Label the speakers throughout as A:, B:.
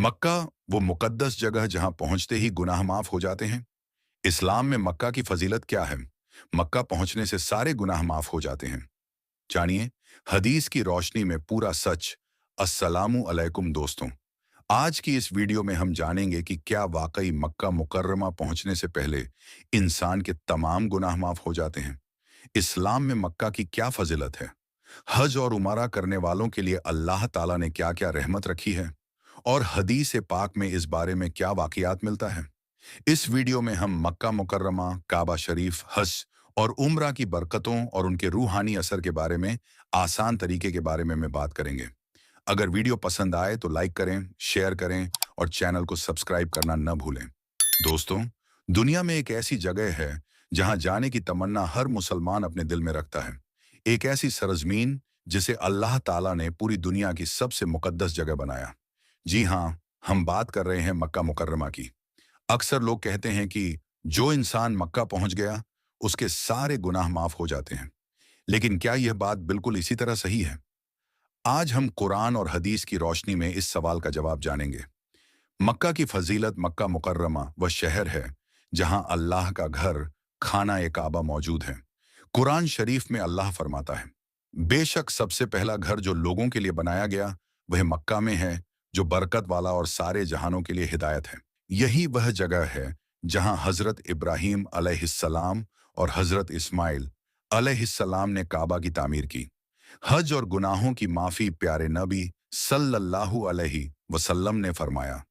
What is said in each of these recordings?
A: मक्का वो मुकद्दस जगह जहां पहुंचते ही गुनाह माफ हो जाते हैं। इस्लाम में मक्का की फजीलत क्या है? मक्का पहुंचने से सारे गुनाह माफ हो जाते हैं। जानिए हदीस की रोशनी में पूरा सच। अस्सलामु अलैकुम दोस्तों, आज की इस वीडियो में हम जानेंगे कि क्या वाकई मक्का मुकर्रमा पहुंचने से पहले इंसान के तमाम गुनाह माफ हो जाते हैं। इस्लाम में मक्का की क्या फजीलत है, हज और उमरा करने वालों के लिए अल्लाह ताला ने क्या क्या रहमत रखी है, और हदीस पाक में इस बारे में क्या वाकयात मिलता है। इस वीडियो में हम मक्का मुकर्रमा, काबा शरीफ, हज और उम्रा की बरकतों और उनके रूहानी असर के बारे में आसान तरीके के बारे में बात करेंगे। अगर वीडियो पसंद आए तो लाइक करें, शेयर करें और चैनल को सब्सक्राइब करना न भूलें। दोस्तों, दुनिया में एक ऐसी जगह है जहां जाने की तमन्ना हर मुसलमान अपने दिल में रखता है। एक ऐसी सरजमीन जिसे अल्लाह ताला ने पूरी दुनिया की सबसे मुकद्दस जगह बनाया। जी हाँ, हम बात कर रहे हैं मक्का मुकर्रमा की। अक्सर लोग कहते हैं कि जो इंसान मक्का पहुंच गया उसके सारे गुनाह माफ हो जाते हैं। लेकिन क्या यह बात बिल्कुल इसी तरह सही है? आज हम कुरान और हदीस की रोशनी में इस सवाल का जवाब जानेंगे। मक्का की फजीलत। मक्का मुकर्रमा वह शहर है जहां अल्लाह का घर, खाना ए काबा मौजूद है। कुरान शरीफ में अल्लाह फरमाता है, बेशक सबसे पहला घर जो लोगों के लिए बनाया गया वह मक्का में है, जो बरकत वाला और सारे जहानों के लिए हिदायत है। यही वह जगह है जहां हजरत इब्राहीम अलैहिस्सलाम और हजरत इस्माइल अलैहिस्सलाम ने काबा की तामीर की। हज और गुनाहों की माफी प्यारे नबी सल्लल्लाहु अलैहि वसल्लम ने फरमाया,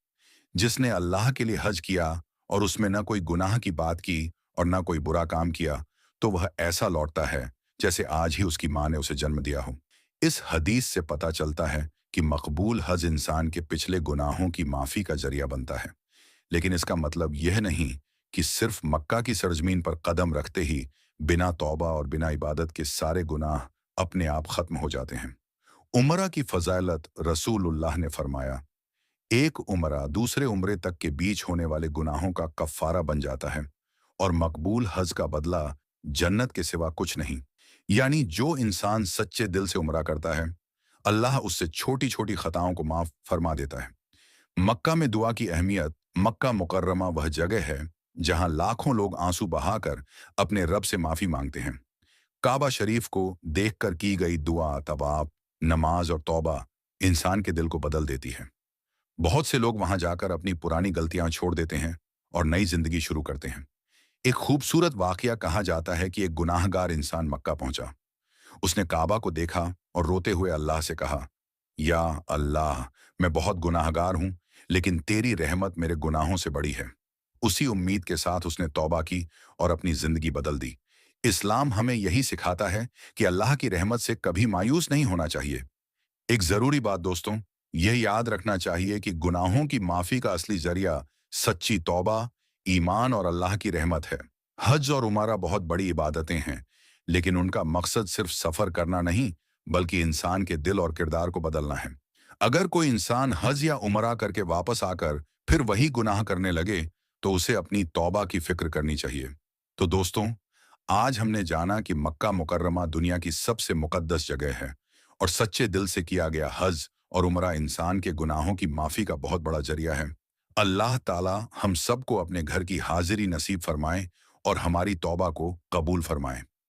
A: जिसने अल्लाह के लिए हज किया और उसमें न कोई गुनाह की बात की और न कोई बुरा काम किया, तो वह ऐसा लौटता है जैसे आज ही उसकी माँ ने उसे जन्म दिया हो। इस हदीस से पता चलता है कि मकबूल हज इंसान के पिछले गुनाहों की माफी का जरिया बनता है। लेकिन इसका मतलब यह नहीं कि सिर्फ मक्का की सरजमीन पर कदम रखते ही बिना तौबा और बिना इबादत के सारे गुनाह अपने आप खत्म हो जाते हैं। उमरा की फजालत। रसूलुल्लाह ने फरमाया, एक उमरा दूसरे उमरे तक के बीच होने वाले गुनाहों का कफ्फारा बन जाता है और मकबूल हज का बदला जन्नत के सिवा कुछ नहीं। यानी जो इंसान सच्चे दिल से उमरा करता है, अल्लाह उससे छोटी छोटी खताओं को माफ फरमा देता है। मक्का में दुआ की अहमियत। मक्का मुकर्रमा वह जगह है जहां लाखों लोग आंसू बहाकर अपने रब से माफी मांगते हैं। काबा शरीफ को देखकर की गई दुआ, तवाफ, नमाज और तौबा इंसान के दिल को बदल देती है। बहुत से लोग वहां जाकर अपनी पुरानी गलतियां छोड़ देते हैं और नई जिंदगी शुरू करते हैं। एक खूबसूरत वाकया कहा जाता है कि एक गुनाहगार इंसान मक्का पहुंचा। उसने काबा को देखा और रोते हुए अल्लाह से कहा, या अल्लाह, मैं बहुत गुनाहगार हूं, लेकिन तेरी रहमत मेरे गुनाहों से बड़ी है। उसी उम्मीद के साथ उसने तौबा की और अपनी जिंदगी बदल दी। इस्लाम हमें यही सिखाता है कि अल्लाह की रहमत से कभी मायूस नहीं होना चाहिए। एक जरूरी बात दोस्तों, यह याद रखना चाहिए कि गुनाहों की माफी का असली जरिया सच्ची तौबा, ईमान और अल्लाह की रहमत है। हज और उमरा बहुत बड़ी इबादतें हैं, लेकिन उनका मकसद सिर्फ सफर करना नहीं, बल्कि इंसान के दिल और किरदार को बदलना है। अगर कोई इंसान हज या उमरा करके वापस आकर फिर वही गुनाह करने लगे, तो उसे अपनी तौबा की फिक्र करनी चाहिए। तो दोस्तों, आज हमने जाना कि मक्का मुकर्रमा दुनिया की सबसे मुकद्दस जगह है और सच्चे दिल से किया गया हज और उमरा इंसान के गुनाहों की माफी का बहुत बड़ा जरिया है। अल्लाह ताला हम सबको अपने घर की हाजिरी नसीब फरमाए और हमारी तौबा को कबूल फरमाए।